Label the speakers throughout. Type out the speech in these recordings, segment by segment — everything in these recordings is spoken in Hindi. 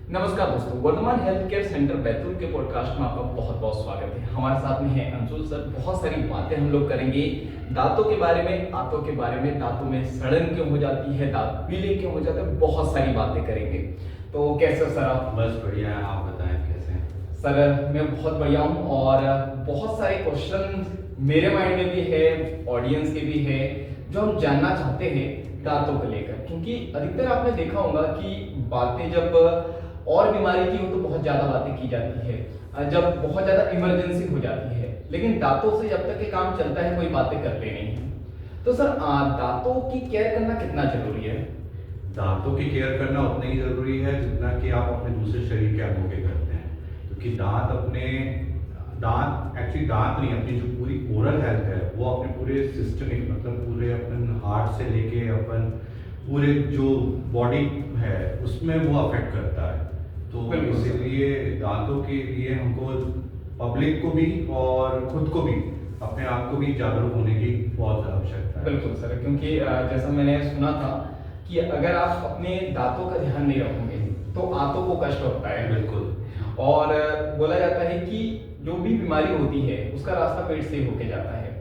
Speaker 1: नमस्कार दोस्तों, Vardhman health care centre Betul के पॉडकास्ट में आपका बहुत बहुत स्वागत है। हमारे साथ में है अंशुल सर। बहुत सारी बातें हम लोग करेंगे दांतों के बारे में, दांतों के बारे में, दांतों में सड़न क्यों हो जाती है, दांत पीले क्यों हो जाते हैं, बहुत सारी बातें करेंगे। तो कैसे हो सर आप?
Speaker 2: बस बढ़िया है। आप बताएं कैसे हैं?
Speaker 1: सर मैं बहुत बढ़िया हूँ और बहुत सारे क्वेश्चन मेरे माइंड में भी है, ऑडियंस के भी है, जो हम जानना चाहते हैं दांतों को लेकर। क्योंकि अधिकतर आपने देखा होगा कि बातें जब और बीमारी की हो तो बहुत ज़्यादा बातें की जाती है, जब बहुत ज़्यादा इमरजेंसी हो जाती है, लेकिन दांतों से जब तक ये काम चलता है कोई बातें करते नहीं हैं। तो सर दांतों की केयर करना कितना जरूरी है?
Speaker 2: दांतों की केयर करना उतना ही ज़रूरी है जितना कि आप अपने दूसरे शरीर के अंगों के करते हैं, क्योंकि दांत एक्चुअली दांत नहीं, अपनी जो पूरी ओरल हेल्थ है वो अपने पूरे सिस्टमिक, मतलब पूरे अपन हार्ट से लेके अपन पूरे जो बॉडी है उसमें वो अफेक्ट करता है। तो इसीलिए दांतों के लिए हमको पब्लिक को भी और खुद को भी, अपने आप को भी जागरूक होने की बहुत आवश्यकता है।
Speaker 1: बिल्कुल सर, क्योंकि जैसा मैंने सुना था कि अगर आप अपने दांतों का ध्यान नहीं रखोगे तो आंतों को कष्ट होता है।
Speaker 2: बिल्कुल।
Speaker 1: और बोला जाता है कि जो भी बीमारी होती है उसका रास्ता पेट से ही होके जाता है,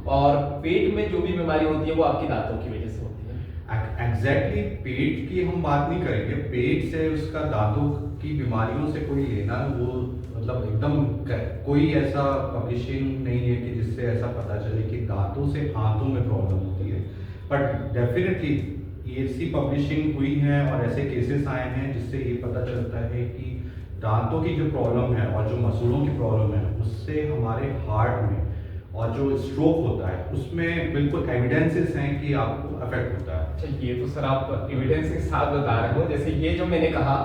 Speaker 1: और पेट में जो भी बीमारी होती है वो आपकी दांतों की वजह से होती है।
Speaker 2: एग्जैक्टली पेट की हम बात नहीं करेंगे, पेट से उसका दांतों की बीमारियों से कोई लेना, वो मतलब एकदम कोई ऐसा पब्लिशिंग नहीं है कि जिससे ऐसा पता चले कि दांतों से आंतों में प्रॉब्लम होती है। बट डेफिनेटली ऐसी पब्लिशिंग हुई है और ऐसे केसेस आए हैं जिससे ये पता चलता है कि दांतों की जो प्रॉब्लम है और जो मसूड़ों की प्रॉब्लम है उससे हमारे हार्ट में और जो स्ट्रोक होता है उसमें बिल्कुल एविडेंसेस हैं कि आपको अफेक्ट होता है।
Speaker 1: अच्छा, ये तो सर आप एविडेंस के साथ बता रहे हो। जैसे ये जो मैंने कहा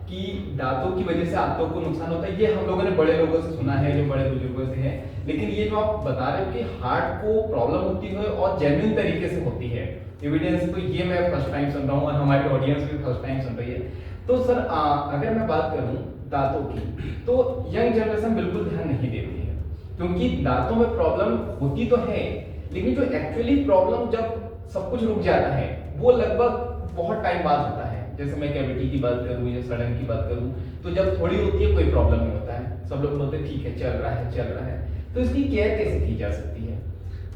Speaker 1: कि दांतों की वजह से आंतों को नुकसान होता है, ये हम लोगों ने बड़े लोगों से सुना है, जो बड़े बुजुर्गों से है। लेकिन ये जो आप बता रहे हो कि हार्ट को प्रॉब्लम होती है और जेन्युइन तरीके से होती है, एविडेंस, तो ये मैं फर्स्ट टाइम सुन रहा हूँ और हमारी ऑडियंस भी फर्स्ट टाइम सुन रही है। तो सर अगर मैं बात करूँ दांतों की, तो यंग जनरेशन बिल्कुल ध्यान नहीं देती है, क्योंकि दांतों में प्रॉब्लम होती तो है, लेकिन जो एक्चुअली प्रॉब्लम जब सब कुछ रुक जाता है वो लगभग बहुत टाइम बाद होता है। जैसे मैं कैविटी की बात करूँ या सड़न की बात करूँ, तो जब थोड़ी होती है कोई प्रॉब्लम नहीं होता है, सब लोग बोलते हैं ठीक है, चल रहा है चल रहा है। तो इसकी केयर कैसे की जा सकती है?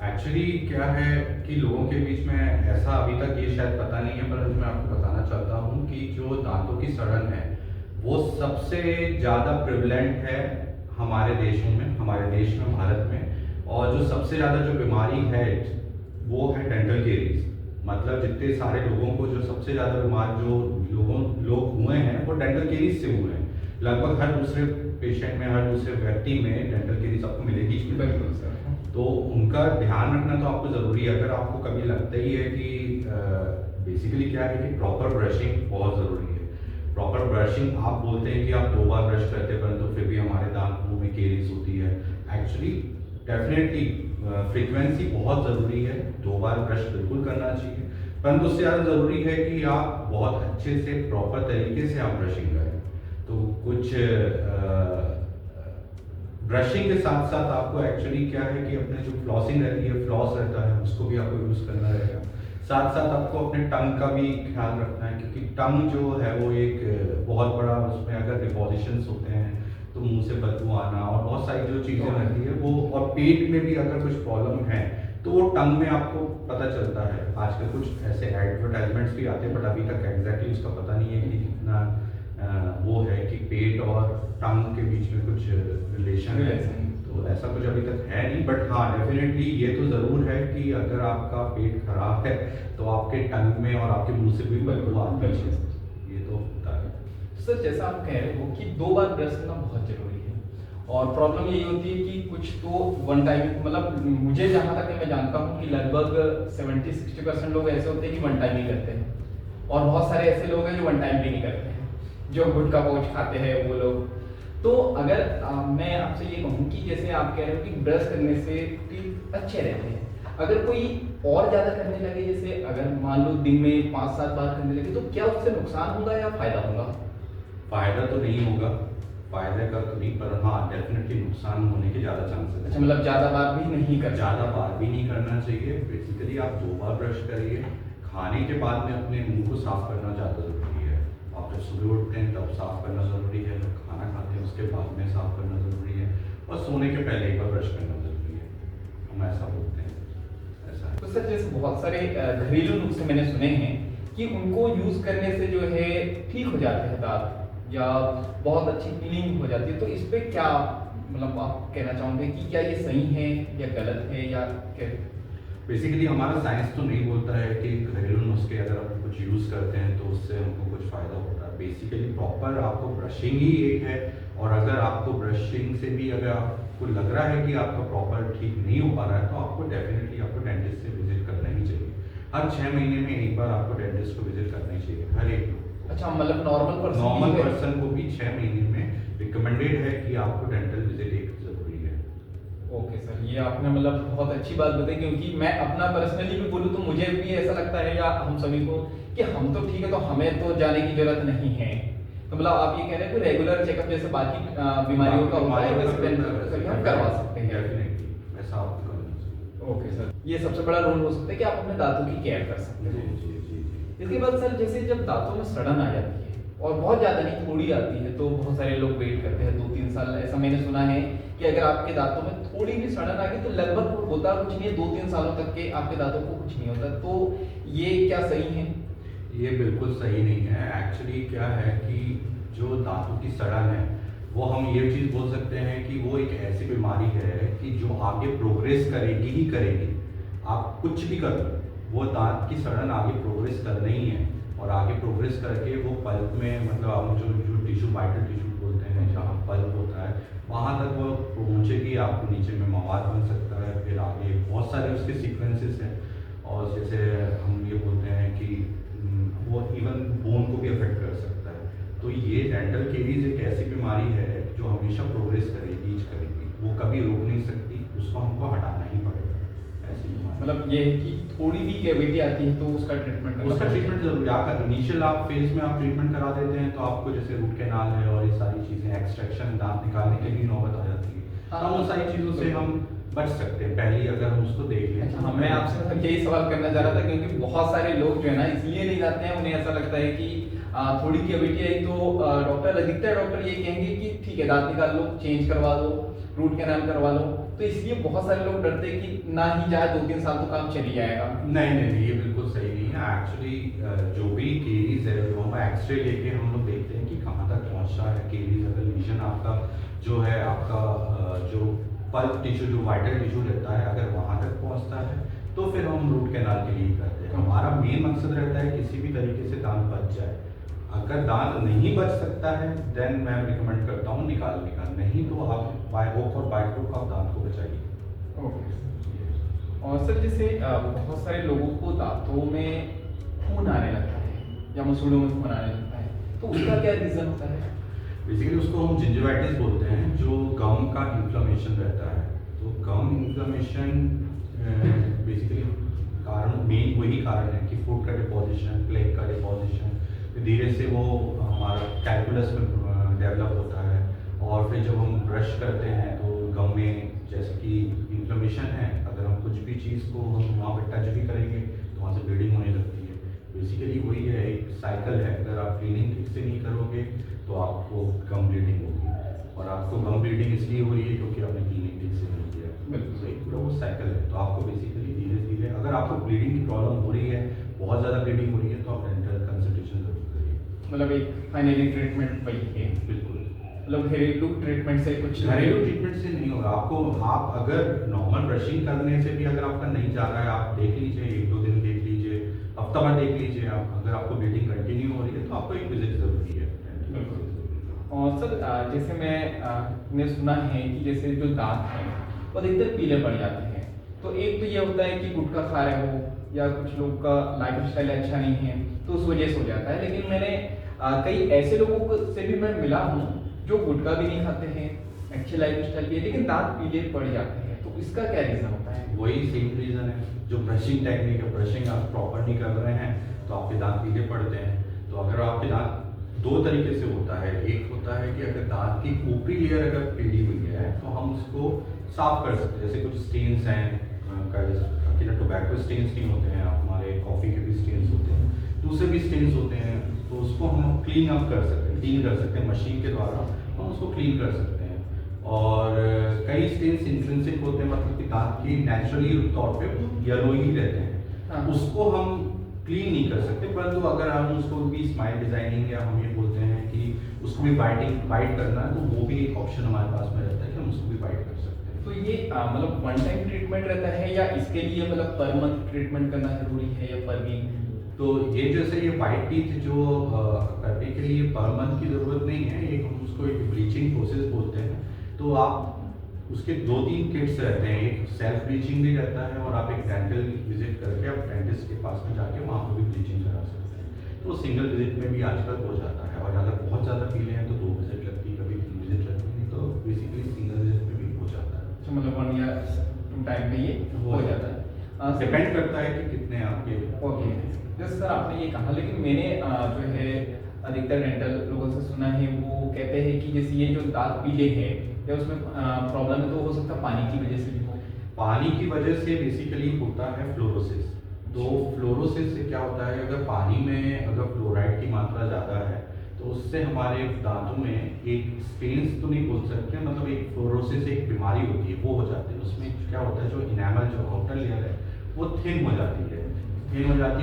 Speaker 2: एक्चुअली क्या है कि लोगों के बीच में ऐसा अभी तक ये शायद पता नहीं है, परंतु मैं आपको बताना चाहता हूँ कि जो दांतों की सड़न है वो सबसे ज़्यादा प्रिवलेंट है हमारे देशों में, हमारे देश में, भारत में। और जो सबसे ज़्यादा जो बीमारी है वो है डेंटल केरीज। मतलब जितने सारे लोगों को जो सबसे ज़्यादा बीमार जो लोग हुए हैं वो डेंटल केरीज से हुए हैं। लगभग हर दूसरे पेशेंट में, हर दूसरे व्यक्ति में डेंटल केरीज आपको मिलेगी।
Speaker 1: बिल्कुल सर।
Speaker 2: तो उनका ध्यान रखना तो आपको ज़रूरी है। अगर आपको कभी लगता ही है कि बेसिकली क्या है कि प्रॉपर ब्रशिंग बहुत ज़रूरी है। प्रॉपर ब्रशिंग, आप बोलते हैं कि आप 2 बार ब्रश करते हैं परंतु फिर भी हमारे दांत मुंह में केरीज होती है। एक्चुअली डेफिनेटली फ्रीक्वेंसी बहुत ज़रूरी है, 2 बार ब्रश बिल्कुल करना चाहिए, परंतु उससे ज़्यादा ज़रूरी है कि आप बहुत अच्छे से प्रॉपर तरीके से आप ब्रशिंग करें। तो कुछ ब्रशिंग के साथ साथ आपको एक्चुअली क्या है कि अपने जो फ्लॉसिंग रहती है, फ्लॉस रहता है, उसको भी आपको यूज़ करना रहेगा। साथ साथ आपको अपने टंग का भी ख्याल रखना है, क्योंकि टंग जो है वो एक बहुत बड़ा, उसमें अगर डिपॉजिशंस होते हैं तो मुंह से बदबू आना और बहुत सारी जो चीज़ें रहती है वो, और पेट में भी अगर कुछ प्रॉब्लम है तो वो टंग में आपको पता चलता है। आजकल कुछ ऐसे एडवर्टाइजमेंट्स भी आते हैं, बट अभी तक एग्जैक्टली उसका पता नहीं है कि कितना वो है कि पेट और टंग के बीच में कुछ रिलेशन है। तो ऐसा कुछ अभी तक है नहीं, बट हाँ डेफिनेटली ये तो ज़रूर है कि अगर आपका पेट खराब है तो आपके टंग में और आपके मुंह से भी बदबू आती है। ये तो होता है।
Speaker 1: सर जैसा आप कह रहे हो कि 2 बार ब्रश करना बहुत जरूरी है, और प्रॉब्लम यही होती है कि कुछ तो वन टाइम, मतलब मुझे जहाँ तक मैं जानता हूँ कि लगभग 70-60% लोग ऐसे होते हैं कि वन टाइम ही करते हैं, और बहुत सारे ऐसे लोग हैं जो वन टाइम भी नहीं करते हैं, जो गुटखा पाउच खाते हैं वो लोग। तो अगर मैं आपसे ये कहूँ कि जैसे आप कह रहे हो कि ब्रश करने से टीथ अच्छे रहते हैं, अगर कोई और ज़्यादा करने लगे, जैसे अगर मान लो दिन में 5-7 बार करने लगे, तो क्या उससे नुकसान होगा या फायदा होगा?
Speaker 2: फायदा तो नहीं होगा, फायदे का तो नहीं, पर हाँ डेफिनेटली नुकसान होने के ज़्यादा चांसेस
Speaker 1: अच्छा,
Speaker 2: हैं।
Speaker 1: मतलब ज़्यादा बार भी नहीं कर
Speaker 2: ज़्यादा बार भी नहीं करना चाहिए। बेसिकली आप 2 बार ब्रश करिए। खाने के बाद में अपने मुंह को साफ करना ज़्यादा ज़रूरी है। आप आप जब सुबह उठते हैं तब साफ़ करना ज़रूरी है, जब खाना खाते हैं उसके बाद में साफ़ करना ज़रूरी है, और सोने के पहले एक बार ब्रश करना ज़रूरी है। हम ऐसा बोलते हैं, ऐसा है।
Speaker 1: तो सर जैसे बहुत सारे घरेलू नुस्खे मैंने सुने हैं कि उनको यूज करने से जो है ठीक हो जाते हैं दांत या बहुत अच्छी क्लीनिंग हो जाती है, तो इस पे क्या मतलब आप कहना चाहोगे कि क्या ये सही है या गलत है या क्या?
Speaker 2: बेसिकली हमारा साइंस तो नहीं बोलता है कि घरेलू नुस्खे अगर आप कुछ यूज़ करते हैं तो उससे हमको कुछ फ़ायदा होता है। बेसिकली प्रॉपर आपको ब्रशिंग ही एक है, और अगर आपको ब्रशिंग से भी अगर आपको लग रहा है कि आपका प्रॉपर ठीक नहीं हो पा रहा है, तो आपको डेफिनेटली आपको डेंटिस्ट से विजिट करना ही चाहिए। हर 6 महीने में एक बार आपको डेंटिस्ट को विजिट करना ही चाहिए, हर एक लोग।
Speaker 1: अच्छा, मतलब नॉर्मल
Speaker 2: पर्सन को भी 6 महीने में रिकमेंडेड है कि आपको डेंटल विजिट एक ज़रूरी है।
Speaker 1: ओके सर, ये आपने मतलब बहुत अच्छी बात बताई, क्योंकि मैं अपना पर्सनली भी बोलूँ तो मुझे भी ऐसा लगता है या हम सभी को कि हम तो ठीक है, तो हमें तो जाने की जरूरत नहीं है। तो मतलब आप ये कह रहे हैं कि रेगुलर चेकअप जैसे बाकी बीमारियों का होता है वैसे डेंटल का भी हम करवा सकते हैं।
Speaker 2: डेफिनेटली वैसा आपको करना चाहिए।
Speaker 1: ओके सर, ये सबसे बड़ा रोल हो सकता है कि आप अपने दांतों की केयर कर सकते
Speaker 2: जी
Speaker 1: हैं।
Speaker 2: जी जी जी।
Speaker 1: इसके बाद सर जैसे जब दांतों में सड़न आ जाती है और बहुत ज़्यादा नहीं थोड़ी आती है, तो बहुत सारे लोग वेट करते हैं 2-3 साल। ऐसा मैंने सुना है कि अगर आपके दांतों में थोड़ी भी सड़न आ गई तो लगभग होता कुछ नहीं है, 2-3 सालों तक के आपके दांतों को कुछ नहीं होता। तो ये क्या सही है?
Speaker 2: ये बिल्कुल सही नहीं है। एक्चुअली क्या है कि जो दांतों की सड़न है, वो हम ये चीज़ बोल सकते हैं कि वो एक ऐसी बीमारी है कि जो आगे प्रोग्रेस करेगी ही करेगी। आप कुछ भी कर लो, वो दांत की सड़न आगे प्रोग्रेस करना ही है, और आगे प्रोग्रेस करके वो पल्प में, मतलब हम जो टिश्यू, वाइटल टिश्यू बोलते हैं, जहाँ पल्प होता है वहाँ तक वो पहुँचेगी। आपको नीचे में मवाद बन सकता है, फिर आगे बहुत सारे उसके सीक्वेंसेस हैं। और जैसे हम ये बोलते हैं कि वो इवन बोन को भी अफेक्ट कर सकता है। तो ये डेंटल केरीज एक ऐसी बीमारी है जो हमेशा प्रोग्रेस करेगी ही करेगी, वो कभी रोक नहीं सकती, उसको हमको हटाना ही पड़ेगा। ऐसी बीमारी
Speaker 1: मतलब ये है कि थोड़ी भी कैविटी आती है तो उसका ट्रीटमेंट करना
Speaker 2: उसका
Speaker 1: पड़ेगा।
Speaker 2: ट्रीटमेंट जरूर आप इनिशियल आप फेज में आप ट्रीटमेंट करा देते हैं, तो आपको जैसे रूट कैनाल है और ये सारी चीज़ें, एक्सट्रैक्शन, दांत निकालने के लिए नौबत आ जाती है,
Speaker 1: हाँ,
Speaker 2: तो उन सारी चीज़ों से हम बच सकते हैं पहले ही अगर हम उसको देख लें।
Speaker 1: अच्छा, हाँ, मैं आपसे मतलब यही सवाल करना चाह रहा था, क्योंकि बहुत सारे लोग जो है ना इसलिए नहीं जाते हैं, उन्हें ऐसा लगता है कि थोड़ी कैविटी आई तो डॉक्टर, अधिकतर डॉक्टर ये कहेंगे कि ठीक है दांत निकाल लो, चेंज करवा दो, रूट कैनाल करवा लो। तो इसलिए बहुत सारे लोग डरते हैं कि ना ही जाए, 2-3 साल तो काम चल ही जाएगा।
Speaker 2: नहीं नहीं नहीं, ये बिल्कुल सही नहीं है। एक्चुअली जो भी केरीज है, वो हम एक्सरे लेके हम लोग देखते हैं कि कहाँ तक पहुँचा है केरीज। अगर लीजन आपका जो है, आपका जो पल्प टिश्यू, जो वाइटल टिश्यू रहता है, अगर वहाँ तक पहुँचता है तो फिर हम रूट कैनाल के लिए करते हैं। हमारा मेन मकसद रहता है किसी भी तरीके से दांत बच जाए। अगर दांत नहीं बच सकता है देन मैं रिकमेंड करता हूँ निकालने का, नहीं तो आप बाय हुक और बाय क्रुक आप दांत को बचाइए।
Speaker 1: ओके। और सर जैसे बहुत सारे लोगों को दांतों में खून आने लगता है या मसूड़ों में खून आने लगता है, तो उसका क्या रीजन होता है?
Speaker 2: बेसिकली उसको हम जिंजिवाइटिस बोलते हैं, जो गम का इन्फ्लेमेशन रहता है। तो गम इन्फ्लेमेशन बेसिकली कारण, मेन वही कारण है कि फूड का डिपोजिशन, प्लेक का डिपोजिशन, धीरे से वो हमारा कैलकुलस में डेवलप होता है। और फिर जब हम ब्रश करते हैं तो गम में जैसे कि इन्फ्लेमेशन है, अगर हम कुछ भी चीज़ को हम वहाँ पर टच भी करेंगे तो वहाँ से ब्लीडिंग होने लगती है। बेसिकली वही है, एक साइकिल है। अगर आप क्लीनिंग ठीक से नहीं करोगे तो आपको गम ब्लीडिंग होगी, और आपको गम ब्लीडिंग इसलिए हो रही है क्योंकि आपने क्लीनिंग ठीक से नहीं किया।
Speaker 1: बिल्कुल।
Speaker 2: तो एक पूरा वो साइकिल है। तो आपको बेसिकली धीरे धीरे, अगर आपको ब्लीडिंग की प्रॉब्लम हो रही है, बहुत ज़्यादा ब्लीडिंग हो रही है, तो आप डेंटल कंसल्टेशन जरूर करिए।
Speaker 1: मतलब एक फाइनली ट्रीटमेंट वही है,
Speaker 2: बिल्कुल।
Speaker 1: मतलब घरेलू ट्रीटमेंट से कुछ
Speaker 2: घरेलू ट्रीटमेंट से नहीं होगा आपको। आप अगर नॉर्मल ब्रशिंग करने से भी अगर आपका नहीं जा रहा है, आप देख लीजिए, 1-2 दिन देख लीजिए, हफ्ता भर देख लीजिए। आप अगर आपको ब्लीडिंग कंटिन्यू हो रही है तो आपको एक विजिट जरूरी है।
Speaker 1: बिल्कुल। और सर जैसे मैंने सुना है कि जैसे जो दांत हैं वो अधिकतर पीले पड़ जाते हैं, तो एक तो ये होता है कि गुटखा खा रहे हो या कुछ लोग का लाइफ स्टाइल अच्छा नहीं है तो उस वजह से हो जाता है। लेकिन मैंने कई ऐसे लोगों से भी मैं मिला हूँ जो गुटखा भी नहीं खाते हैं, अच्छी लाइफ स्टाइल भी है, लेकिन दांत पीले पड़ जाते हैं, तो इसका क्या रीजन होता है?
Speaker 2: वही सेम रीजन है, जो ब्रशिंग टेक्निक है, ब्रशिंग आप प्रॉपर नहीं कर रहे हैं तो आपके दांत पीले पड़ते हैं। तो अगर आपके दांत दो तरीके से होता है, एक होता है कि अगर दांत की ऊपरी लेयर अगर पीली हुई है तो हम उसको साफ कर सकते हैं। जैसे कुछ स्टेन्स हैं, टोबैको स्टेन्स नहीं होते हैं, हमारे कॉफ़ी के भी स्टेन्स होते हैं, दूसरे भी स्टेन्स होते हैं, तो उसको हम क्लीन अप कर सकते हैं, क्लीन कर सकते हैं मशीन के द्वारा, हम उसको क्लीन कर सकते हैं। और कई स्टेन्स इंट्रिंसिक होते हैं, मतलब कि दांत की नेचुरली तौर पे येलो ही रहते हैं,
Speaker 1: हाँ।
Speaker 2: उसको हम क्लीन नहीं कर सकते, परंतु अगर हम उसको भी स्माइल डिजाइनिंग या हम ये बोलते हैं कि उसको भी वाइट करना है, तो वो भी एक ऑप्शन हमारे पास में रहता है कि हम उसको भी वाइट कर सकते हैं।
Speaker 1: तो ये मतलब वन टाइम ट्रीटमेंट रहता है या इसके लिए मतलब पर मंथ ट्रीटमेंट करना जरूरी है या पर वीक?
Speaker 2: तो ये जैसे ये वाइट टीथ जो करने के लिए पर मंथ की ज़रूरत नहीं है, एक हम उसको एक ब्लीचिंग प्रोसेस बोलते हैं। तो आप उसके 2-3 किट्स रहते हैं, एक सेल्फ ब्लीचिंग भी रहता है और आप एक डेंटल विजिट करके आप डेंटिस्ट के पास में जाके वहाँ पर भी ब्लीचिंग करा सकते हैं। तो सिंगल विजिट में भी आजकल हो जाता है, और अगर बहुत ज़्यादा पीले हैं तो 2 विजिट लगती है, कभी 3 विजिट लगती है, तो बेसिकली सिंगल विजिट में भी हो जाता है।
Speaker 1: अच्छा, मतलब 1 या 2 टाइम पे ये हो जाता है।
Speaker 2: डिपेंड करता है कि कितने आपके।
Speaker 1: ओके, जैसे सर आपने ये कहा, लेकिन मैंने जो है अधिकतर डेंटल लोगों से सुना है, वो कहते हैं कि जैसे ये जो दांत पीले हैं या उसमें प्रॉब्लम है, तो हो सकता है पानी की वजह से भी हो।
Speaker 2: पानी की वजह से बेसिकली होता है फ्लोरोसिस। तो फ्लोरोसिस से क्या होता है, अगर पानी में अगर फ्लोराइड की मात्रा ज़्यादा है तो उससे हमारे दांतों में एक स्टेन्स तो नहीं बोल सकते, मतलब एक फ्लोरोसिस एक बीमारी होती है, वो हो जाती है। उसमें क्या होता है, जो इनेमल जो आउटर लेयर है वो थिन हो जाती है,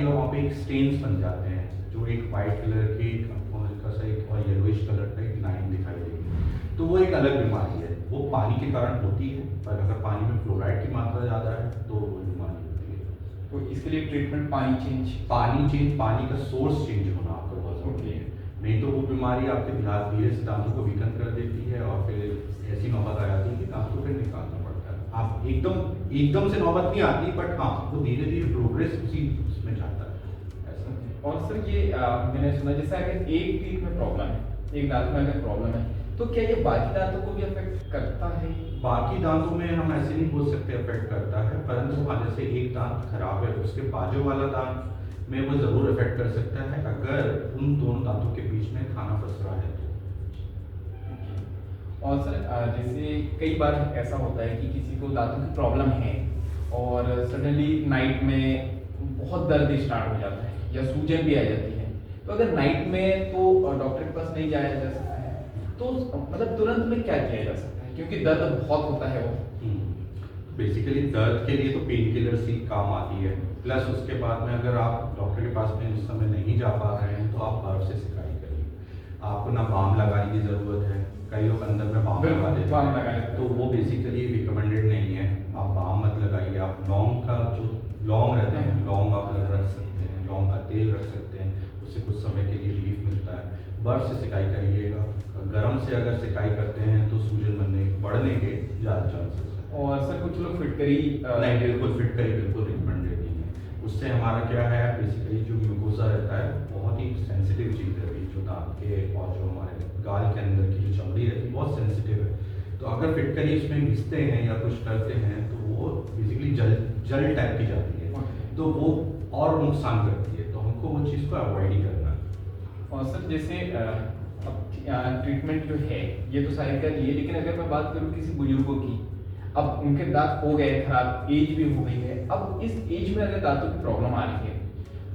Speaker 2: और वहाँ पे एक स्टेन्स बन जाते हैं, जो एक वाइट कलर की आपको हल्का सा एक और येलोइश कलर का एक लाइन दिखाई देगी। तो वो एक अलग बीमारी है, वो पानी के कारण होती है, पर अगर पानी में फ्लोराइड की मात्रा ज़्यादा है तो वो बीमारी होती है।
Speaker 1: तो इसके लिए ट्रीटमेंट
Speaker 2: पानी का सोर्स चेंज होना आपको बहुत ज़रूरी है, नहीं तो वो बीमारी आपके धीरे से दांतों को वीकन कर देती है, और फिर ऐसी नौबत आ जाती है कि दांत को फिर निकालना पड़ता है। आप एकदम से नौबत नहीं आती, बट हाँ वो धीरे धीरे प्रोग्रेस उसी उसमें जाता है ऐसा।
Speaker 1: और सर ये मैंने सुना, जैसे अगर एक टीथ में प्रॉब्लम है, एक दांत में अगर प्रॉब्लम है, तो क्या ये बाकी दांतों को भी अफेक्ट करता है?
Speaker 2: बाकी दांतों में हम ऐसे नहीं बोल सकते अफेक्ट करता है, परंतु हाँ जैसे एक दांत खराब है, उसके बाजू वाला दांत में वो जरूर इफेक्ट कर सकता है, अगर उन दोनों दांतों के बीच में खाना फंस रहा है तो।
Speaker 1: और सर जैसे कई बार ऐसा होता है कि किसी को दांतों की प्रॉब्लम है और सडनली नाइट में बहुत दर्द स्टार्ट हो जाता है या सूजन भी आ जाती है, तो अगर नाइट में तो डॉक्टर के पास नहीं जाया जा सकता है, तो मतलब तुरंत में क्या किया जा सकता है, क्योंकि दर्द बहुत होता है वो।
Speaker 2: बेसिकली दर्द के लिए तो पेन किलर्स ही काम आती है, प्लस उसके बाद में अगर आप डॉक्टर के पास में उस समय नहीं जा पा रहे हैं तो आप बर्फ से सिकाई करिए। आपको ना बाम लगाने की ज़रूरत है, कई लोग अंदर में बाम लगा देते
Speaker 1: बाम
Speaker 2: हैं,
Speaker 1: लगा लेते हैं।
Speaker 2: तो वो बेसिकली रिकमेंडेड नहीं है। आप बाम मत लगाइए, आप लौंग का जो लौंग रहते हैं, लौंग आप रख सकते हैं, लौंग का तेल रख सकते हैं, उससे कुछ समय के लिए रिलीफ मिलता है। बर्फ से सिकाई करिएगा, गर्म से अगर सिकाई करते हैं तो सूजन बढ़ने के ज़्यादा चांसेस हैं।
Speaker 1: और सर कुछ लोग फिटकरी
Speaker 2: नहीं, बिल्कुल फिटकरी बिल्कुल रिकमेंडेड नहीं है। उससे हमारा क्या है, बेसिकली जो ग्लूकोजा रहता है बहुत ही सेंसिटिव चीज़ है, जो दांत के और जो हमारे गाल के अंदर की जो चमड़ी रहती है बहुत सेंसिटिव है। तो अगर फिटकरी उसमें घिसते हैं या कुछ करते हैं तो वो बेसिकली जल टाइप की जाती है, तो वो और नुकसान करती है, तो हमको वो चीज़ को अवॉइड ही करना है।
Speaker 1: और सर जैसे अब ट्रीटमेंट जो है ये तो सारी कर लिए, लेकिन अगर मैं बात करूँ किसी बुजुर्गों की, अब उनके दांत हो गए खराब, एज भी हो गई है, अब इस एज में अगर दांतों की प्रॉब्लम आ रही है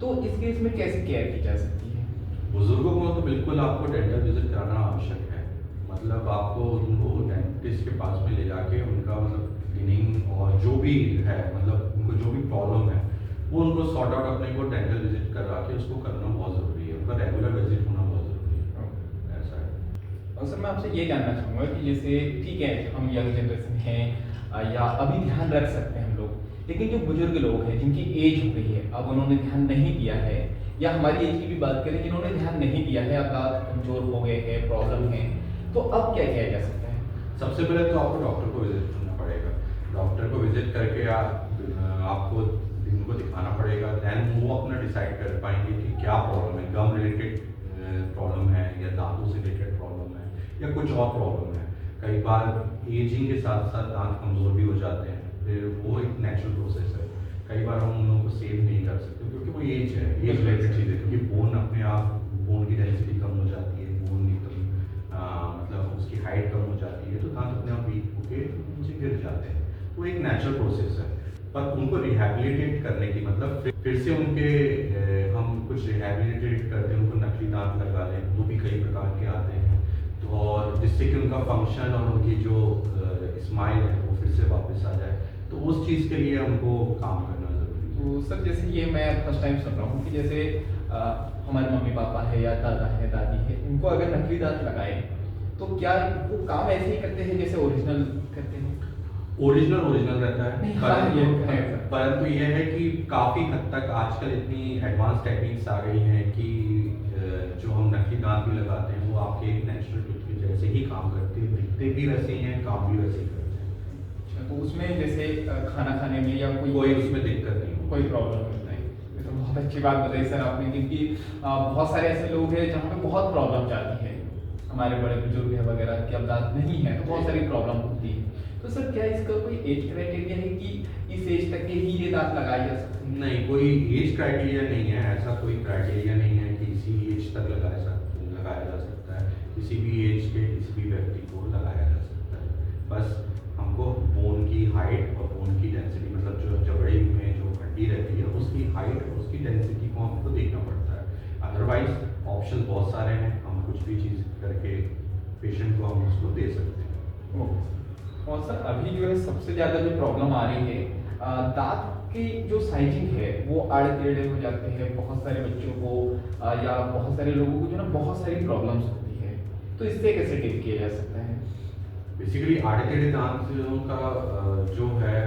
Speaker 1: तो इस केस में कैसे केयर की जा सकती है?
Speaker 2: बुजुर्गों को तो बिल्कुल आपको डेंटल विजिट कराना आवश्यक है, मतलब आपको उनको डेंटिस्ट के पास में ले जाके उनका मतलब क्लीनिंग और जो भी है, मतलब उनको जो भी प्रॉब्लम है वो उनको सॉर्ट आउट अपने को डेंटल विजिट करा के उसको करना बहुत ज़रूरी है, उनका रेगुलर विजिट होना बहुत ज़रूरी है, ऐसा है।
Speaker 1: और सर मैं आपसे ये जानना चाहूँगा कि जैसे ठीक है हम यंग जनरेशन हैं या अभी ध्यान रख सकते हैं हम लोग, लेकिन जो बुजुर्ग लोग हैं जिनकी एज हो गई है, अब उन्होंने ध्यान नहीं दिया है, या हमारी एज की भी बात करें जिन्होंने ध्यान नहीं दिया है, अब दांत कमजोर हो गए हैं, प्रॉब्लम है, तो अब क्या किया जा सकता है?
Speaker 2: सबसे पहले तो आपको डॉक्टर को विजिट करना पड़ेगा, डॉक्टर को विजिट करके आपको उनको दिखाना पड़ेगा, दैन वो अपना डिसाइड कर पाएंगे कि क्या प्रॉब्लम है, गम रिलेटेड प्रॉब्लम है या दांतों से रिलेटेड प्रॉब्लम है या कुछ और प्रॉब्लम है। कई बार एजिंग के साथ साथ दांत कमज़ोर भी हो जाते हैं, फिर वो एक नेचुरल प्रोसेस है, कई बार हम उन लोगों को सेव नहीं कर सकते क्योंकि वो एज है, एज रिलेटेड चीज़ है, क्योंकि बोन अपने आप बोन की डेंसिटी कम हो जाती है, बोन एकदम मतलब उसकी हाइट कम हो जाती है, तो दांत अपने आप वीक होकर नीचे गिर जाते हैं, वो एक नेचुरल प्रोसेस है। पर उनको रिहैबिलिटेट करने की मतलब फिर से उनके हम हम कुछ रिहैबिलिटेट करते हैं, उनको नकली दांत लगा लें, वो भी कई प्रकार के आते हैं, तो और जिससे कि उनका फंक्शन और उनकी जो स्माइल है वो फिर से वापस आ जाए, तो उस चीज़ के लिए हमको काम करना ज़रूरी है।
Speaker 1: तो सर जैसे ये मैं फर्स्ट टाइम सुन रहा हूँ कि जैसे हमारे मम्मी पापा है या दादा है दादी है, इनको अगर नकली दांत लगाए तो क्या वो काम ऐसे ही करते हैं जैसे ओरिजिनल करते हैं?
Speaker 2: ओरिजिनल रहता है,
Speaker 1: नहीं, हाँ, ये है सर।
Speaker 2: परंतु ये है कि काफ़ी हद तक आजकल इतनी एडवांस टेक्निक्स आ गई हैं कि जो हम नकली दांत भी लगाते हैं वो आपके एक नेचुरल टूथ के जैसे ही काम करते हैं, दिखते भी वैसे ही हैं, काम भी वैसे ही करते हैं।
Speaker 1: अच्छा, तो उसमें जैसे खाना खाने में या
Speaker 2: कोई उसमें दिक्कत नहीं होगी।
Speaker 1: कोई प्रॉब्लम नहीं। ये तो बहुत अच्छी बात बताई सर आपने, क्योंकि बहुत सारे ऐसे लोग हैं जहाँ पे बहुत प्रॉब्लम आती है, हमारे बड़े बुजुर्ग है वगैरह के अब दांत नहीं है तो बहुत सारी प्रॉब्लम होती है। तो सर क्या इसका कोई एज क्राइटेरिया है कि इस एज तक के ही ये दांत लगाए जा सकते हैं?
Speaker 2: नहीं, कोई एज क्राइटेरिया नहीं है, ऐसा कोई क्राइटेरिया नहीं है कि इसी एज तक लगाया जा सकता है, किसी भी एज के किसी भी व्यक्ति को लगाया जा सकता है। बस हमको बोन की हाइट और बोन की डेंसिटी, मतलब जो जबड़े में जो हड्डी रहती है उसकी हाइट और उसकी डेंसिटी को हमको देखना पड़ता है। अदरवाइज ऑप्शन बहुत सारे हैं, हम कुछ भी चीज़ करके पेशेंट को हम उसको दे सकते हैं।
Speaker 1: और सर अभी जो है सबसे ज़्यादा जो प्रॉब्लम आ रही है, दांत की जो साइजिंग है वो आड़े टेढ़े हो जाते हैं बहुत सारे बच्चों को, या बहुत सारे लोगों को जो ना बहुत सारी प्रॉब्लम्स होती है, तो इससे कैसे डील किया जा सकता है?
Speaker 2: बेसिकली आड़े टेढ़े दांतों का जो है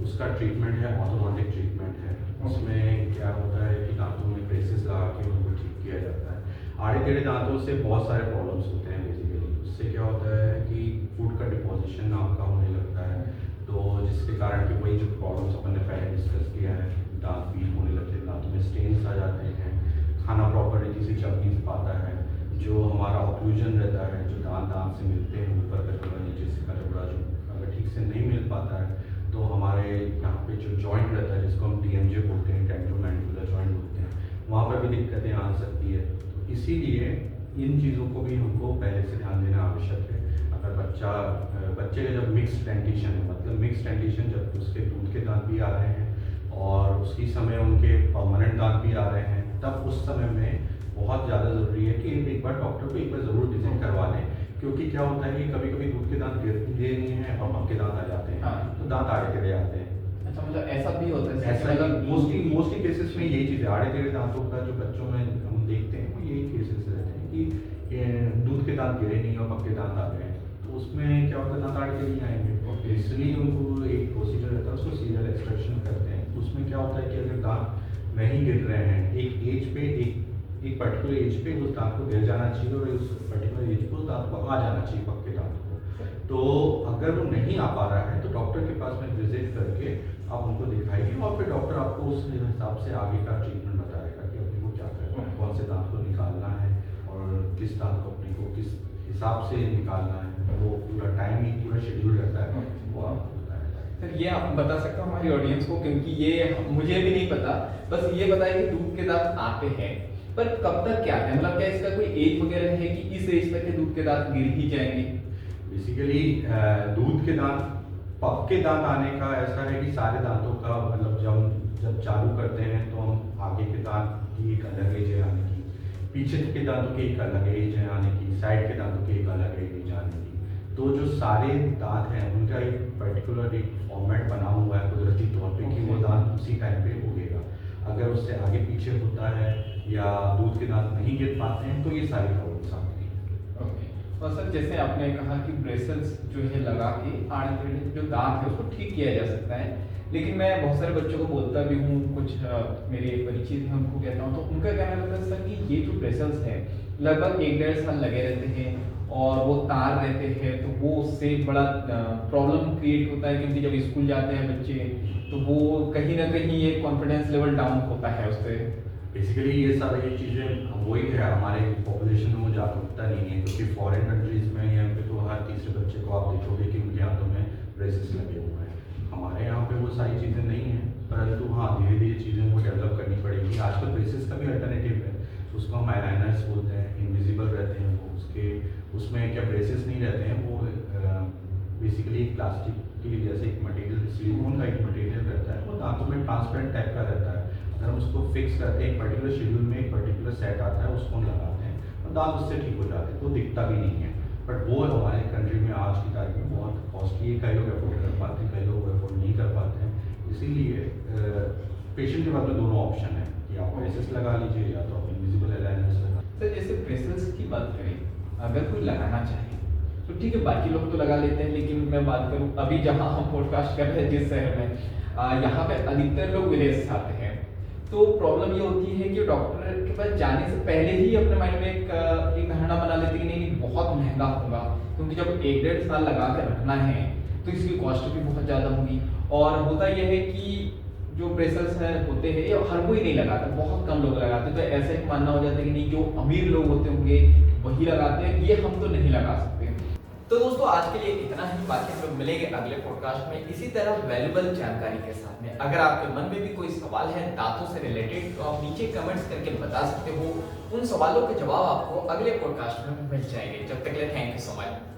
Speaker 2: उसका ट्रीटमेंट है ऑर्थोडोंटिक ट्रीटमेंट है। उसमें क्या होता है कि दांतों में ब्रेसेस लगा के उनको ठीक किया जाता है। आड़े टेढ़े दांतों से बहुत सारे प्रॉब्लम्स होते हैं बेसिकली। उससे क्या होता है कि फूड का डिपोजिशन आपका होने लगता है, तो जिसके कारण कि वही जो प्रॉब्लम्स अपन ने पहले डिस्कस किया है, दांत वीक होने लगते हैं, दांतों में स्टेन्स आ जाते हैं, खाना प्रॉपर रीति से चब नहीं पाता है, जो हमारा ऑक्लूजन रहता है, जो दांत से मिलते हैं ऊपर का टुकड़ा नीचे से का टुकड़ा, जो अगर ठीक से नहीं मिल पाता है तो हमारे यहाँ पे जो जॉइंट रहता है जिसको हम TMJ बोलते हैं, टेंटोमैंडिबुलर जॉइंट बोलते हैं, वहाँ पर भी दिक्कतें आ सकती है। तो इसीलिए इन चीज़ों को भी हमको पहले से ध्यान देना आवश्यक है। अगर बच्चे का जब मिक्स डेंटिशन है, मतलब मिक्स डेंटिशन जब उसके दूध के दांत भी आ रहे हैं और उसी समय उनके परमानेंट दांत भी आ रहे हैं, तब उस समय में बहुत ज़्यादा ज़रूरी है कि एक बार डॉक्टर को एक बार ज़रूर विजिट करवा लें, क्योंकि क्या होता है कि कभी कभी दूध के दांत गिरते नहीं हैं और पक्के दांत आ जाते हैं।
Speaker 1: हाँ।
Speaker 2: तो दांत आड़े टेढ़े आते हैं।
Speaker 1: अच्छा, मतलब ऐसा भी होता है?
Speaker 2: ऐसा
Speaker 1: मतलब
Speaker 2: मोस्टली केसेस में यही चीज़ है, आड़े टेढ़े दांतों का जो बच्चों में हम देखते हैं वो यही केसेस रहते हैं कि दूध के दांत गिरे नहीं और पक्के दांत आ गए, तो उसमें क्या होता है दांत आड़े टेढ़े नहीं आएंगे। इसलिए उनको एक प्रोसीजर रहता है, उसको सीरियल एक्सट्रैक्शन करते हैं। उसमें क्या होता है कि अगर दांत नहीं गिर रहे हैं एक एज पे, एक पर्टिकुलर एज पे उस दांत को गिर जाना चाहिए और उस पर्टिकुलर एज पे उस दांत को आ जाना चाहिए पक्के दांत को। तो अगर वो नहीं आ पा रहा है तो डॉक्टर के पास में विजिट करके आप उनको दिखाइए और फिर डॉक्टर आपको उस हिसाब से आगे का ट्रीटमेंट बताएगा कि अपने को क्या करना है, कौन से दांत को निकालना है और किस दांत को अपने को किस हिसाब से निकालना है। वो पूरा टाइम ही पूरा शेड्यूल रहता है, वो आपको बताएगा।
Speaker 1: सर ये आप बता सकते हो हमारी ऑडियंस को, क्योंकि ये मुझे भी नहीं पता, बस ये बताइए कि दूध के दांत आते हैं पर कब तक क्या है, मतलब क्या इसका कोई एज वगैरह है कि इस एज तक के दूध के दांत गिर ही जाएंगे?
Speaker 2: बेसिकली दूध के दांत, पक्के दांत आने का ऐसा है कि सारे दांतों का मतलब जब चालू करते हैं तो हम आगे के दांत की एक अलग एज है आने की, पीछे के दांतों की एक अलग एज है आने की, साइड के दांतों की एक अलग एज आने की। तो जो सारे दांत हैं उनका एक पर्टिकुलर एक फॉर्मेट बना हुआ है कुदरती तौर पे कि वो दांत उसी टाइम पे उगेगा। अगर उससे आगे पीछे होता है या दूध के दांत नहीं गिर पाते हैं तो ये सारी प्रॉब्लम्स आती हैं।
Speaker 1: ओके। और सर जैसे आपने कहा कि ब्रेसल्स जो है लगा के आड़े टेढ़े जो दांत है उसको ठीक किया जा सकता है, लेकिन मैं बहुत सारे बच्चों को बोलता भी हूँ, कुछ मेरे परिचित हैं उनको कहता हूँ, तो उनका कहना रहता है सर कि ये जो ब्रेसल्स हैं लगभग 1-1.5 साल लगे रहते हैं और वो तार रहते हैं, तो वो उससे बड़ा प्रॉब्लम क्रिएट होता है, क्योंकि जब स्कूल जाते हैं बच्चे तो वो कहीं ना कहीं ये कॉन्फिडेंस लेवल डाउन होता है उससे।
Speaker 2: बेसिकली ये सारी चीज़ें वही है, हमारे पॉपुलेशन में वो जागरूकता नहीं है, क्योंकि फॉरेन कंट्रीज़ में यहाँ पे तो हर तीसरे बच्चे को आप देखोगे कि उनके हाथों में ब्रेसेस लगे हुए हैं। हमारे यहाँ पे वो सारी चीज़ें नहीं हैं, परंतु हाँ धीरे धीरे चीज़ें वो डेवलप करनी पड़ेगी। आजकल ब्रेसेस का भी अल्टरनेटिव है, उसको हम आईलाइनर्स बोलते हैं, इनविजिबल रहते हैं वो, उसमें क्या ब्रेसेस नहीं रहते हैं, वो बेसिकली प्लास्टिक की जैसे एक मटेरियल, सिलिकॉन का एक मटेरियल रहता है, वो दांतों में ट्रांसपेरेंट टाइप का रहता है। अगर हम उसको फिक्स करते हैं एक पर्टिकुलर शेड्यूल में, एक पर्टिकुलर सेट आता है, उसको हम लगाते हैं और दांत उससे ठीक हो जाते हैं, तो दिखता भी नहीं है। बट वो हमारे कंट्री में आज की तारीख में बहुत कॉस्टली है, कई लोग अफोर्ड कर पाते हैं, कई लोग अफोर्ड नहीं कर पाते हैं। इसीलिए पेशेंट के पास में दोनों ऑप्शन है कि आप ब्रेसेस लगा लीजिए या तो आप इनविजिबल अलाइनर्स लगा।
Speaker 1: सर जैसे ब्रेसलेट्स की बात करें, अगर कोई लगाना चाहे तो ठीक है, बाकी लोग तो लगा लेते हैं, लेकिन मैं बात करूं अभी जहां हम पॉडकास्ट कर रहे हैं जिस शहर में, यहाँ पे अधिकतर लोग विदेश से आते हैं। तो प्रॉब्लम ये होती है कि डॉक्टर के पास जाने से पहले ही अपने माइंड में एक धारणा बना लेते हैं कि नहीं बहुत महंगा होगा, क्योंकि जब 1-1.5 साल लगा कर रखना है तो इसकी कॉस्ट भी बहुत ज़्यादा होगी। और होता यह है कि जो ब्रेसलेट्स हैं होते हैं ये हर कोई नहीं लगाता, बहुत कम लोग लगाते हैं। तो ऐसा एक मानना हो जाता है कि नहीं जो अमीर लोग होते होंगे वही लगाते हैं, ये हम तो नहीं लगा सकते। तो दोस्तों आज के लिए इतना ही, बाकी हम लोग मिलेंगे अगले पॉडकास्ट में इसी तरह वैल्यूएबल जानकारी के साथ में। अगर आपके मन में भी कोई सवाल है दांतों से रिलेटेड तो आप नीचे कमेंट्स करके बता सकते हो, उन सवालों के जवाब आपको अगले पॉडकास्ट में मिल जाएंगे। जब तक के लिए थैंक यू सो मच।